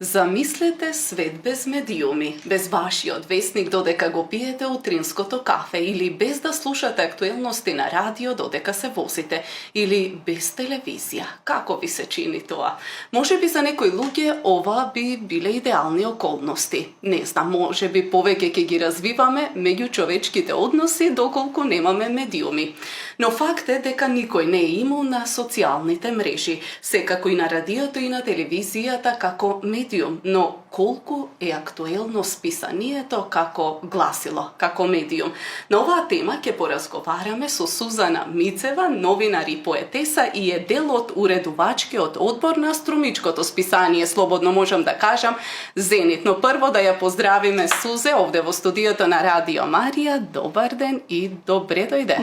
Замислете свет без медиуми, без вашиот вестник додека го пиете утринското кафе или без да слушате актуелности на радио додека се возите или без телевизија. Како ви се чини тоа? Можеби за некои луѓе ова би биле идеални околности. Не знам, можеби повеќе ќе ги развиваме меѓучовечките односи доколку немаме медиуми. Но факт е дека никој не е имун на социјалните мрежи, секако и на радиото и на телевизијата како медиум, но колку е актуелно списанието како гласило, како медиум. На оваа тема ќе поразговараме со Сузана Мицева, новинар и поетеса и е дел од уредувачкиот одбор на струмичкото списание, слободно можам да кажам, Зенит. Но прво да ја поздравиме Сузе овде во студиото на Радио Марија. Добар ден и добре дојде.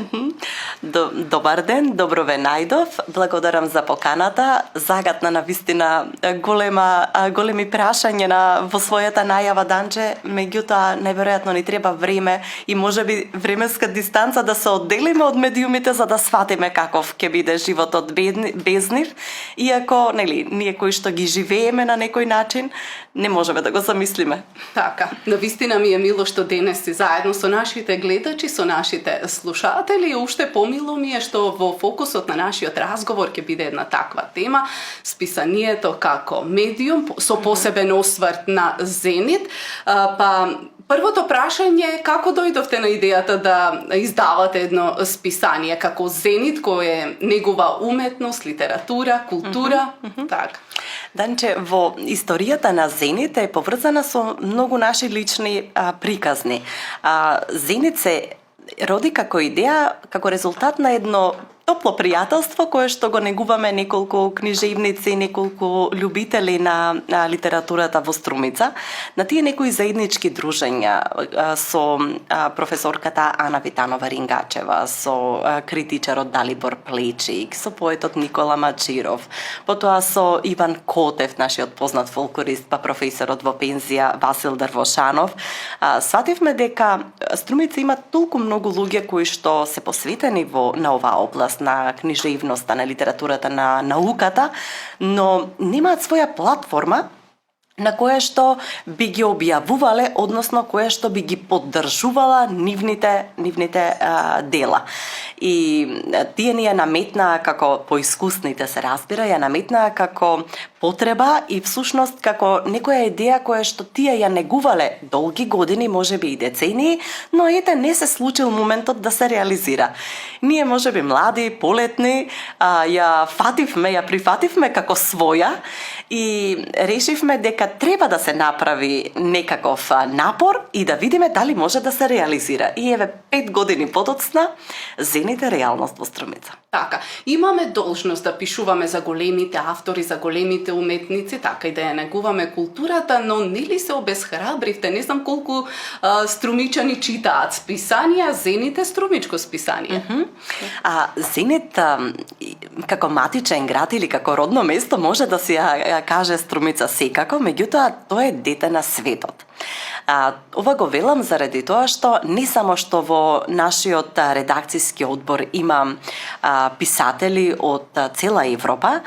Добар ден, добро ве најдов. Благодарам за поканата. Загатна на вистина големи прашања во својата најава данче, меѓутоа најверојатно ни треба време и можеби временска дистанца да се одделиме од медиумите за да сватиме каков ќе биде животот без нив, иако ние кои што ги живееме на некој начин, не можеме да го замислиме. Така, навистина ми е мило што денес си заедно со нашите гледачи, со нашите слушатели, и уште помило ми е што во фокусот на нашиот разговор ќе биде една таква тема, списанието како медиум, со посебен осврт на Зенит. Првото прашање е како дојдовте на идејата да издавате едно списание како Зенит, кој е негова уметност, литература, култура, така. Данче, во историјата на Зенит е поврзана со многу наши лични приказни. Зенит се роди како идеја, како резултат на едно топло пријателство кое што го негуваме неколку книжевници, неколку љубители на литературата во Струмица, на тие некои заеднички дружења со професорката Ана Витанова-Рингачева, со критичарот Далибор Плечик, со поетот Никола Мачиров, потоа со Иван Котев, нашиот познат фолклорист, па професорот во пензија Васил Дрвошанов. Свативме дека Струмица има толку многу луѓе кои што се посветени на оваа област, на книжевноста, на литературата, на науката, но немаат своја платформа на која што би ги објавувале, односно која што би ги поддржувала нивните дела. И тие ни ја наметнаа како поискусните се разбира, ја наметнаа како потреба и всушност како некоја идеја која што тие ја негувале долги години, можеби и децении, но ете не се случил моментот да се реализира. Ние можеби млади, полетни, ја прифативме како своја и решивме дека треба да се направи некаков напор и да видиме дали може да се реализира. И еве 5 години подоцна Зенит е реалност во Струмица. Така, имаме должност да пишуваме за големите автори, за големите уметници, така и да ја негуваме културата, но нели се обесхрабривте? Не знам колку струмичани читаат списанија, Зенит е струмичко списание. Зенит како матичен град или како родно место може да се ја каже Струмица секако, меѓутоа тоа е дете на светот. Ова го велам заради тоа што не само што во нашиот редакцијски одбор има писатели од цела Европа,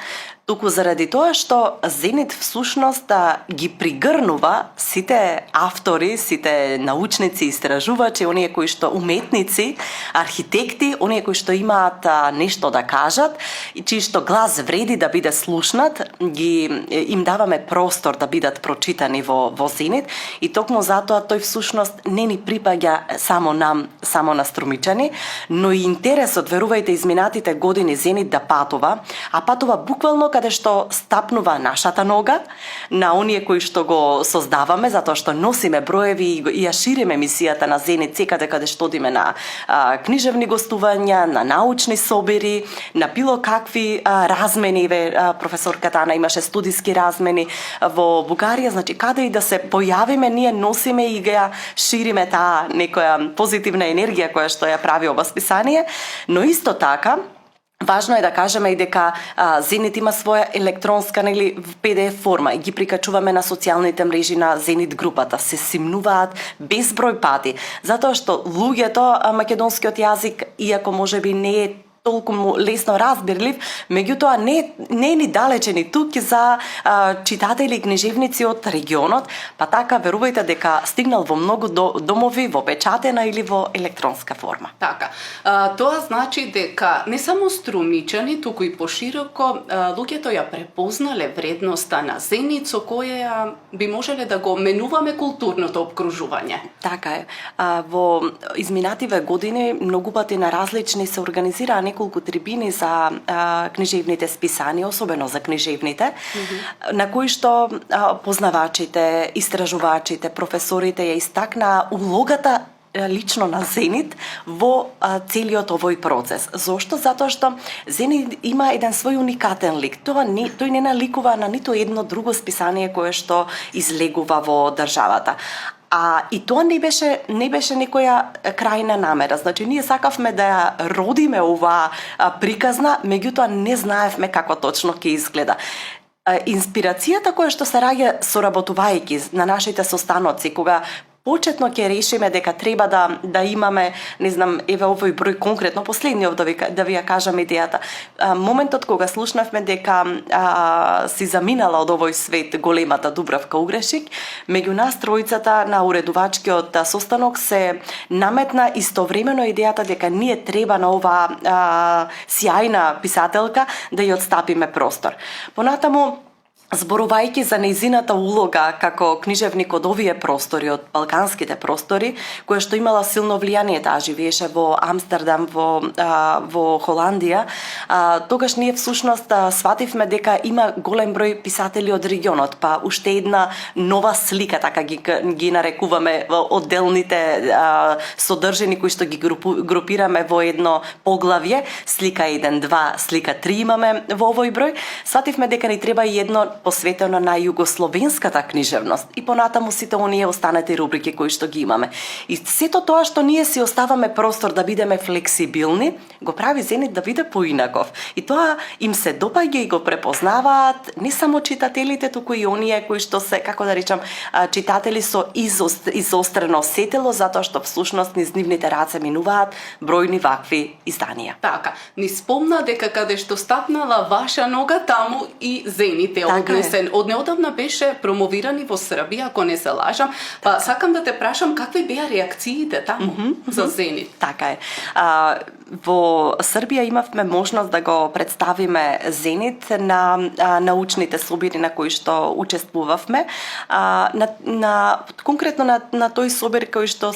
туку заради тоа што Зенит всушност ги пригрнува сите автори, сите научници, истражувачи, оние кои што уметници, архитекти, оние кои што имаат нешто да кажат и чиј што глас вреди да биде слушнат, им даваме простор да бидат прочитани во Зенит и токму затоа тој всушност не ни припаѓа само на струмичани, но и интересот, верувајте, изминатите години Зенит да патува, а патува буквално каде што стапнува нашата нога на оние кои што го создаваме, затоа што носиме броеви и ја шириме мисијата на Зенит секаде каде што одиме на книжевни гостувања, на научни собери, на било какви размени. Професорката Ана имаше студиски размени во Бугарија, значи каде и да се појавиме, ние носиме и ја шириме таа некоја позитивна енергија која што ја прави ова списание, но исто така важно е да кажеме и дека Зенит има своја електронска PDF форма и ги прикачуваме на социјалните мрежи на Зенит групата. Се симнуваат безброј пати, затоа што луѓето македонскиот јазик, иако можеби не е толку лесно разбирлив, меѓутоа не е ни далече ни тук за читатели и книжевници од регионот, па така верувајте дека стигнал во многу домови во печатена или во електронска форма. Така. Тоа значи дека не само струмичани, туку и пошироко луѓето ја препознале вредноста на Зенит, со која би можеле да го менуваме културното обкружување. Така е. Во изминативе години многу пати на различни се организираа неколку трибини за книжевните списанија, особено за книжевните, на кои што познавачите, истражувачите, професорите ја истакнаа улогата лично на Зенит во целиот овој процес. Зошто? Затоа што Зенит има еден свој уникатен лик. Тој не наликува на ниту едно друго списание кое што излегува во државата. И тоа не беше некоја крајна намера. Значи, ние сакавме да ја родиме оваа приказна, меѓутоа не знаевме како точно ќе изгледа. Инспирацијата која што се раѓа соработувајќи на нашите состаноци, кога почетно ќе решиме дека треба да имаме, не знам, еве овој број конкретно, последниот да ви ја кажам идејата. Моментот кога слушнавме дека си заминала од овој свет големата Дубравка Угрешик, меѓу нас тројцата на уредувачкиот состанок се наметна истовремено идејата дека ние треба на оваа сјајна писателка да ја отстапиме простор. Понатаму, зборувајќи за нејзината улога како книжевник од овие простори, од балканските простори, која што имала силно влијание, таа живееше во Амстердам, во Холандија, тогаш ние всушност свативме дека има голем број писатели од регионот, па уште една нова слика, така ги нарекуваме одделните содржини кои што ги групираме во едно поглавје, слика 1, 2, слика 3 имаме во овој број. Свативме дека ни треба и едно посветено на југословенската книжевност и понатаму сите оние останати рубрики кои што ги имаме. И сето тоа што ние си оставаме простор да бидеме флексибилни, го прави Зенит да биде поинаков. И тоа им се допаѓа и го препознаваат не само читателите, туку и оние кои што се, како да речам, читатели со изострено сетило, затоа што всушност низ нивните раце минуваат бројни вакви изданија. Така, ни спомна дека каде што стапнала ваша нога, таму и Зенит е однесен. Од неодамна беше промовиран и во Србија, ако не се лажам. Па сакам да те прашам какви беа реакциите таму за Зенит. Така е. Во Србија имавме можност да го представиме Зенит на научните собири на кои што учествувавме. Конкретно на тој собир кој што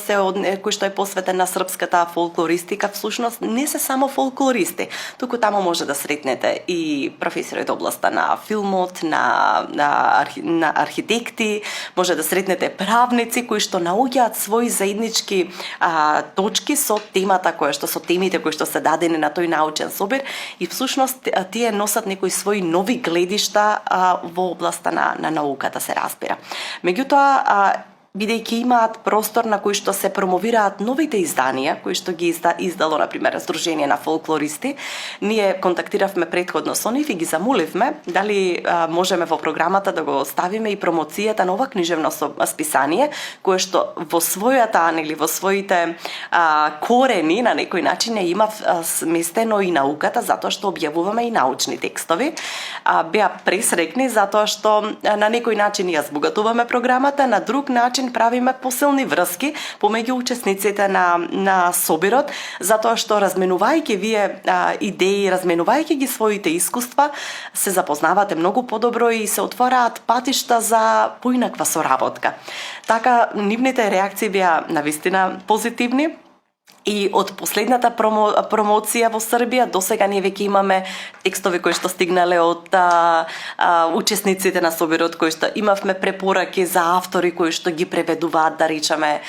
е посветен на српската фолклористика, всушност не се само фолклористи, туку таму може да сретнете и професори од областа на филмот, на архитекти, може да сретнете правници кои што наоѓаат своји заеднички точки со темата со темите кои што се дадени на тој научен собир и всушност тие носат некои своји нови гледишта во областа на науката, се разбира. Меѓутоа, бидејќи имаат простор на кој што се промовираат новите изданија, кои што ги издало, например, Сдружение на фолклористи, ние контактиравме претходно со нив и ги замоливме дали можеме во програмата да го ставиме и промоцијата на ова книжевно списание, кое што во својата или во своите корени на некој начин има сместено и науката, затоа што објавуваме и научни текстови. Беа пресрекни затоа што на некој начин ја збогатуваме програмата, на друг начин правиме посилни врски помеѓу учесниците на собирот, затоа што разменувајќи вие идеи, разменувајќи ги своите искуства, се запознавате многу подобро и се отвораат патишта за поинаква соработка. Така, нивните реакции беа навистина позитивни. И од последната промоција во Србија досега ние веќе имаме текстови кои што стигнале од учесниците на собирот, кои што имавме препораки за автори кои што ги преведуваат, да речеме,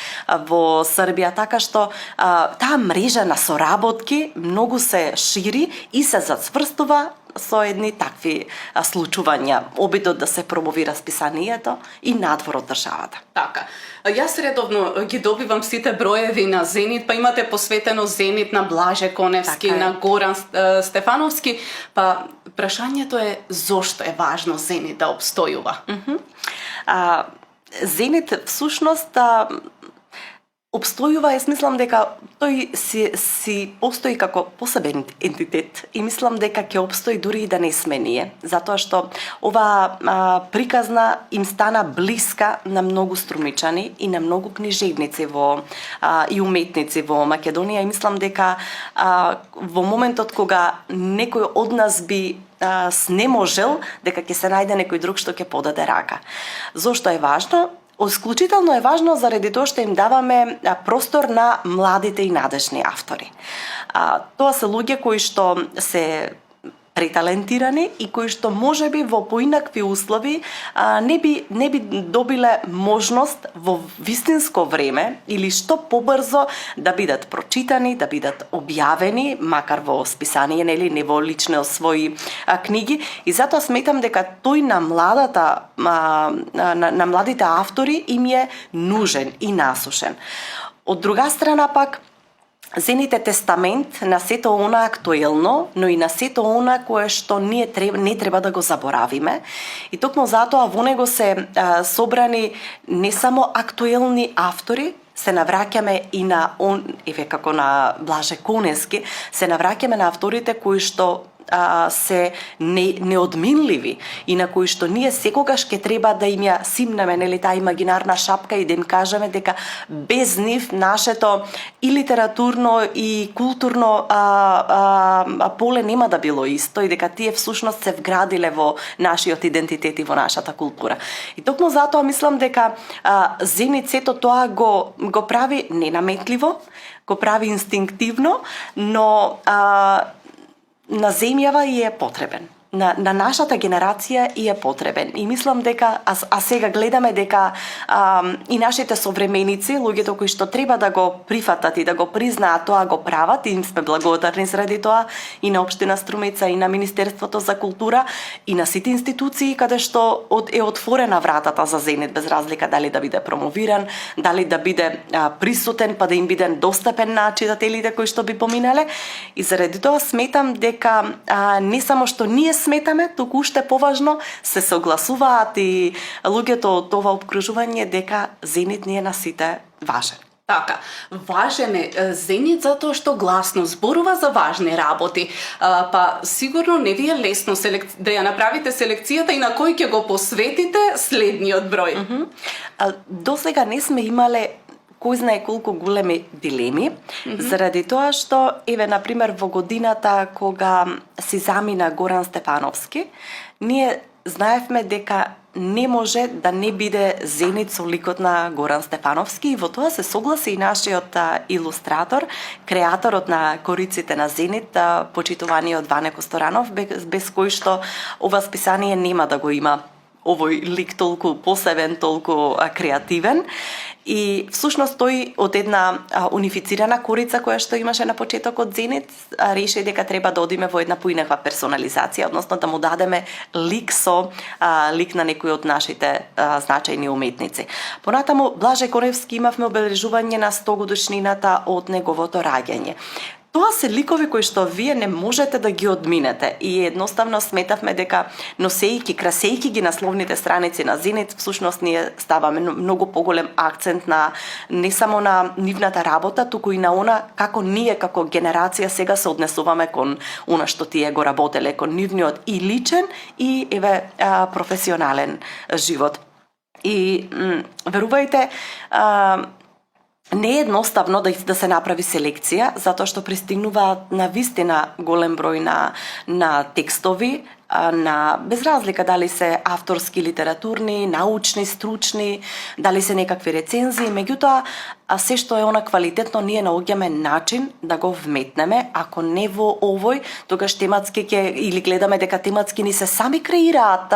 во Србија, така што таа мрежа на соработки многу се шири и се зацврстува со едни такви случувања, обидот да се промовира списанието и надвор од државата. Така. Јас редовно ги добивам сите броеви на Зенит, па имате посветено Зенит на Блаже Коневски, така на Горан Стефановски, па прашањето е зошто е важно Зенит да обстојува? Зенит всушност обстојува, јас мислам дека тој си постои како посебен ентитет и мислам дека ќе обстои дури и да не сме ние, затоа што оваа приказна им стана блиска на многу струмичани и на многу книжевници и уметници во Македонија и мислам дека во моментот кога некој од нас би снеможел, дека ќе се најде некој друг што ќе подаде рака. Зошто е важно? Исклучително е важно заради тоа што им даваме простор на младите и надежни автори. Тоа се луѓе кои што се преталентирани и кои што можеби во поинакви услови не би добиле можност во вистинско време или што побрзо да бидат прочитани, да бидат објавени, макар во списание, нели, не во лични своји книги. И затоа сметам дека тој на младите автори им е нужен и насушен. Од друга страна пак, Зенит е тестамент на сето она актуелно, но и на сето она кое што ние не треба да го заборавиме. И токму затоа во него се собрани не само актуелни автори, се навраќаме и на како на Блаже Конески, се навраќаме на авторите кои што се неодминливи и на кои што ние секогаш ќе треба да им ја симнеме, нели, таа имагинарна шапка и да им кажеме дека без нив нашето и литературно и културно поле нема да било исто и дека тие всушност се вградиле во нашиот идентитет и во нашата култура. И токму затоа мислам дека Зенит сето тоа го прави ненаметливо, го прави инстинктивно, но на земјава и е потребен. На нашата генерација и е потребен. И мислам дека, сега гледаме дека и нашите современици, луѓето кои што треба да го прифатат и да го признаат, тоа го прават и им сме благодарни заради тоа и на Општина Струмица и на Министерството за култура и на сите институции каде што е отворена вратата за Зенит, без разлика дали да биде промовиран, дали да биде присутен, па да им биде достапен на читателите кои што би поминале. И заради тоа сметам дека не само што ние сметаме, туку уште поважно се согласуваат и луѓето од ова опкружување дека Зенит не е на сите важен. Така, важен е Зенит затоа што гласно зборува за важни работи. Па сигурно не ви е лесно да ја направите селекцијата и на кој ќе го посветите следниот број. Досега не сме имале кој знае колку големи дилеми, заради тоа што, например, во годината кога си замина Горан Стефановски, ние знаевме дека не може да не биде Зенит со ликот на Горан Стефановски и во тоа се согласи и нашиот илустратор, креаторот на кориците на Зенит, почитуваниот Ване Косторанов, без кој што ова списание нема да го има овој лик толку посебен, толку креативен. И всушност тој од една унифицирана корица која што имаше на почетокот Зенит, реши дека треба да одиме во една поинаква персонализација, односно да му дадеме лик со лик на некој од нашите значајни уметници. Понатаму Блаже Коневски имавме обележување на 100 годишнината од неговото раѓање. Тоа се ликови кои што вие не можете да ги одминете и едноставно сметавме дека носејќи, красејќи ги насловните страници на Зенит, всушност ние ставаме многу поголем акцент на не само на нивната работа, туку и на она како ние како генерација сега се однесуваме кон она што тие го работеле, кон нивниот и личен и професионален живот. И верувајте, не е едноставно да се направи селекција, затоа што пристигнуваат на вистина голем број на текстови, без разлика дали се авторски, литературни, научни, стручни, дали се некакви рецензии, меѓутоа се што е она квалитетно ние наоѓаме начин да го вметнеме, ако не во овој, тогаш тематски или гледаме дека тематски ни се сами креираат,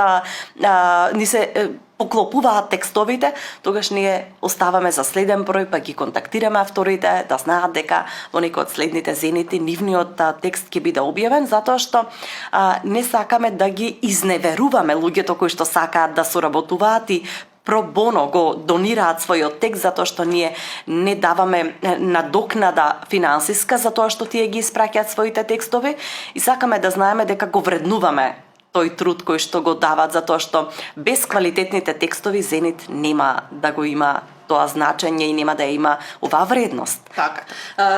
ни се поклопуваат текстовите, тогаш ние оставаме за следен број, па ги контактираме авторите да знаат дека во некој од следните Зенити нивниот текст ќе биде објавен, затоа што не сакаме да ги изневеруваме луѓето кои што сакаат да соработуваат и про боно го донираат својот текст, затоа што ние не даваме надокнада финансиска за тоа што тие ги испраќаат своите текстови и сакаме да знаеме дека го вреднуваме тој труд кој што го дават, затоа што без квалитетните текстови Зенит нема да го има тоа значење и нема да има оваа вредност. Така.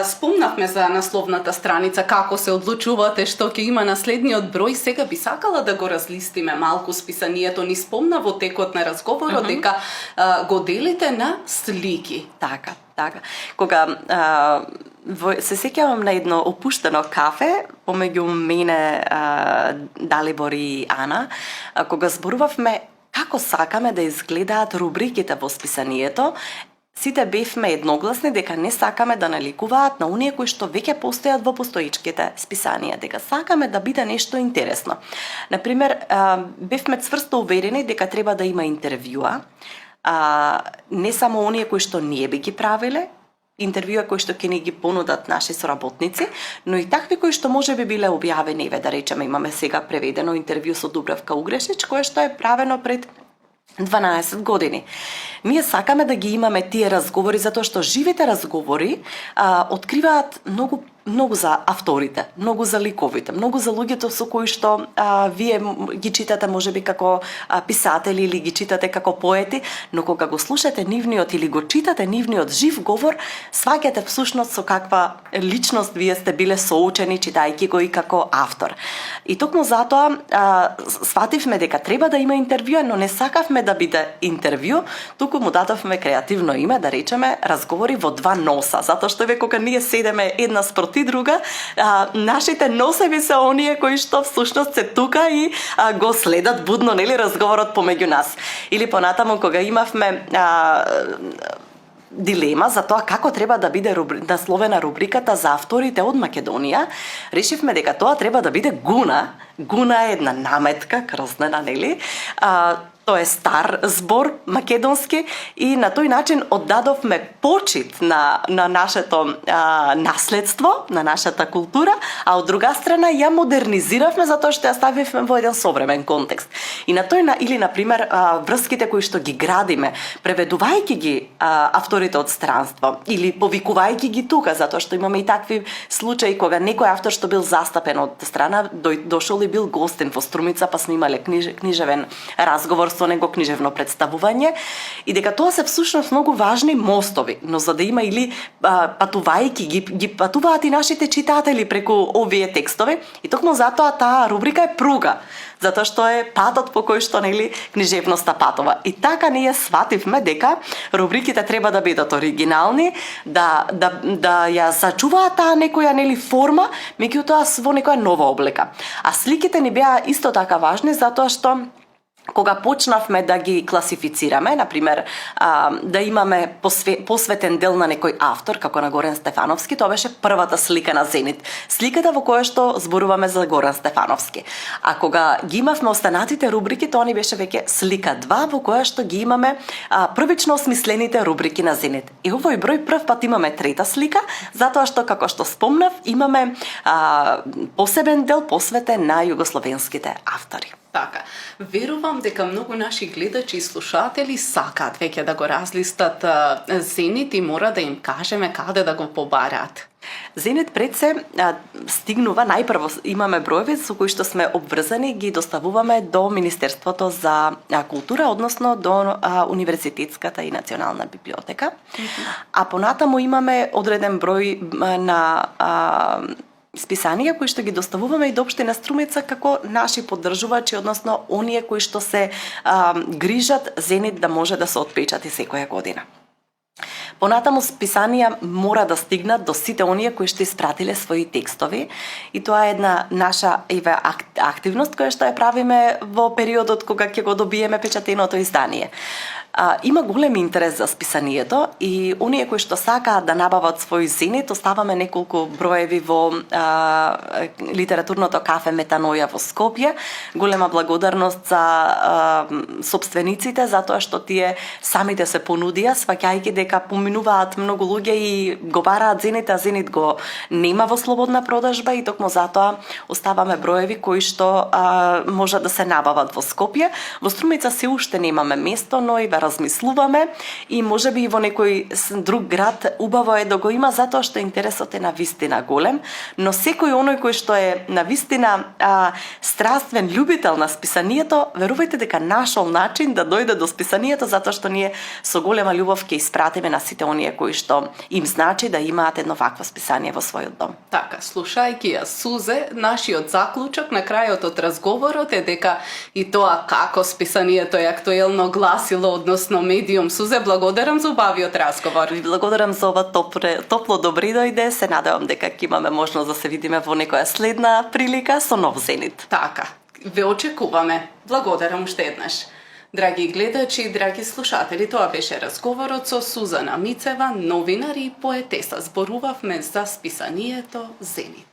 Спомнавме за насловната страница, како се одлучувате што ќе има наследниот број. Сега би сакала да го разлистиме малку списанието. Ни спомна во текот на разговорот дека го делите на слики. Така. Кога се сеќавам на едно опуштено кафе помеѓу мене, Далибор и Ана, кога зборувавме како сакаме да изгледаат рубриките во списанието, сите бевме едногласни дека не сакаме да наликуваат на оние кои што веќе постојат во постоечките списанија, дека сакаме да биде нешто интересно. Например, бевме цврсто уверени дека треба да има интервјуа, не само оние кои што ние би ги правиле, интервјуа кои што ќе ни ги понудат наши соработници, но и такви кои што може би биле објавени. Еве да речеме, имаме сега преведено интервју со Дубравка Угрешич, кое што е правено пред 12 години. Ние сакаме да ги имаме тие разговори затоа што живите разговори откриваат многу за авторите, многу за ликовите, многу за луѓето со кои што вие ги читате можеби како писатели или ги читате како поети, но кога го слушате нивниот или го читате нивниот жив говор, сваќате всушност со каква личност вие сте биле соучени читајќи го и како автор. И токму затоа свативме дека треба да има интервју, но не сакавме да биде интервју, туку му дадовме креативно име, да речеме разговори во два носа, затоа што кога ние седеме една спроти друга, нашите носеви се оние кои што всушност се тука и го следат будно, нели, разговорот помеѓу нас. Или понатаму кога имавме дилема за тоа како треба да биде насловена рубриката за авторите од Македонија, решивме дека тоа треба да биде Гуна. Гуна е една наметка, крстена, нели? Тоа е стар збор македонски и на тој начин оддадовме почит на нашето наследство, на нашата култура, а од друга страна ја модернизиравме затоа што ја ставивме во еден современ контекст. И на тој или на пример врските кои што ги градиме, преведувајќи ги авторите од странство или повикувајќи ги тука, затоа што имаме и такви случаи кога некој автор што бил застапен од страна дошол и бил гостен во Струмица, па снимале книжевен разговор со него, книжевно представување, и дека тоа се всушност многу важни мостови, но за да има или патувајќи ги патуваат и нашите читатели преку овие текстови, и токму затоа таа рубрика е пруга, затоа што е патот по кој што, нели, книжевноста патува. И така ние свативме дека рубриките треба да бидат оригинални, да ја зачуваат таа некоја, нели, форма, меѓутоа во некоја нова облека. А сликите ни беа исто така важни затоа што кога почнавме да ги класифицираме, например, да имаме посветен дел на некој автор, како на Горан Стефановски, тоа беше првата слика на Зенит. Сликата во која што зборуваме за Горан Стефановски. А кога ги имавме останатите рубрики, тоа ни беше веќе слика 2, во која што ги имаме првично осмислените рубрики на Зенит. И овој број прв пат имаме трета слика, затоа што, како што спомнав, имаме посебен дел посветен на југословенските автори. Така, верувам дека многу наши гледачи и слушатели сакаат веќе да го разлистат Зенит и мора да им кажеме каде да го побараат. Зенит пред се стигнува, најпрво имаме броеви со кои што сме обврзани, ги доставуваме до Министерството за култура, односно до Универзитетската и Национална библиотека. А понатаму имаме одреден број на списанија кои што ги доставуваме и до општина Струмица како наши поддржувачи, односно оние кои што се грижат Зенит да може да се отпечати секоја година. Понатаму списанија мора да стигнат до сите оние кои што испратиле своји текстови и тоа е една наша активност која што ја правиме во периодот кога ќе го добиеме печатеното издание. Има голем интерес за списанието и оние кои што сакаат да набават свој Зенит, оставаме неколку броеви во литературното кафе Метаноја во Скопје. Голема благодарност за сопствениците затоа што тие самите се понудија, сваќајќи дека поминуваат многу луѓе и го бараат Зенит, а Зенит го нема во слободна продажба и токму затоа оставаме броеви кои што можат да се набават во Скопје. Во Струмица се уште немаме место, но и ве размислуваме и можеби и во некој друг град убаво е да го има затоа што интересот е на вистина голем, но секој оној кој што е на вистина страствен љубител на списанието, верувајте дека нашол начин да дојде до списанието затоа што ние со голема љубов ќе испратиме на сите оние кои што им значи да имаат едно вакво списание во својот дом. Така, слушајќи ја Сузе, нашиот заклучок на крајот од разговорот е дека и тоа како списанието е актуелно гласило, односно медиум. Сузе, благодарам за убавиот разговор. Ви благодарам за ова топло добри дојде. Се надевам дека ќе имаме можност да се видиме во некоја следна прилика со нов Зенит. Така, ве очекуваме. Благодарам уште еднаш. Драги гледачи и драги слушатели, тоа беше разговорот со Сузана Мицева, новинар и поетеса. Зборувавме за списанието Зенит.